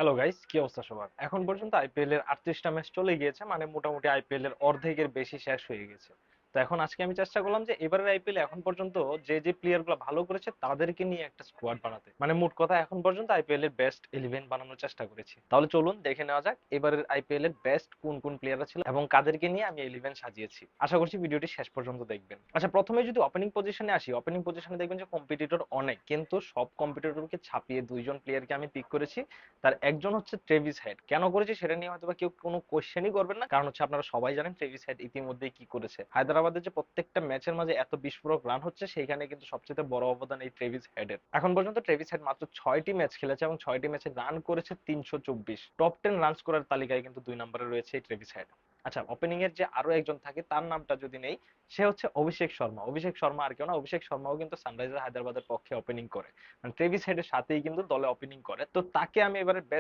Hello guys, কি অবস্থা সবার? এখন পর্যন্ত আইপিএল এর 38টা ম্যাচ চলে গিয়েছে, মানে মোটামুটি আইপিএল এর অর্ধেকের বেশি শেষ হয়ে গেছে। তো এখন আজকে আমি চেষ্টা করলাম যে এবারের আইপিএল এখন পর্যন্ত যে যে প্লেয়ার গুলো ভালো করেছে তাদেরকে নিয়ে একটা স্কোয়াড বানাতে, মানে মোট কথা এখন পর্যন্ত আইপিএল এর বেস্ট 11 বানানোর চেষ্টা করেছি। তাহলে চলুন দেখে নেওয়া যাক এবারের আইপিএল এর বেস্ট কোন কোন প্লেয়াররা ছিল এবং কাদেরকে নিয়ে আমি 11 সাজিয়েছি। আশা করছি ভিডিওটি শেষ পর্যন্ত দেখবেন। আচ্ছা, প্রথমে যদি ওপেনিং পজিশনে আসি, ওপেনিং পজিশনে দেখবেন যে কম্পিটিটর অনেক, কিন্তু সব কম্পিটিটরকে ছাপিয়ে দুইজন প্লেয়ারকে আমি পিক করেছি। তার একজন হচ্ছে ট্রেভিস হেড। কেন করেছি সেটা নিয়ে হয়তো কেউ কোনো কোশ্চেনই করবেন না, কারণ হচ্ছে আপনারা সবাই জানেন ট্রেভিস হেড ইতিমধ্যেই কি করেছে। হায়দ্রাবাদের যে প্রত্যেকটা ম্যাচের মাঝে এত বিস্ফোরক রান হচ্ছে, সেইখানে কিন্তু সবচেয়ে বড় অবদান এই ট্রেভিস হেডের। এখন পর্যন্ত ট্রেভিস হেড মাত্র 6টি ম্যাচ খেলেছে এবং 6টি ম্যাচে রান করেছে 324। টপ 10 রান স্কোরার তালিকায় কিন্তু 2 নম্বরে রয়েছে এই ট্রেভিস হেড। আচ্ছা, ওপেনিং এর যে আরো একজন থাকে তার নামটা যদি নেই, সে হচ্ছে অভিষেক শর্মা। অভিষেক শর্মা আর কেউ না, অভিষেক শর্মাও কিন্তু সানরাইজার হায়দ্রাবাদের পক্ষে ওপেনিং করে, মানে ট্রেভিস হেডের সাথেই কিন্তু দলে ওপেনিং করে। তো তাকে আমি এবারে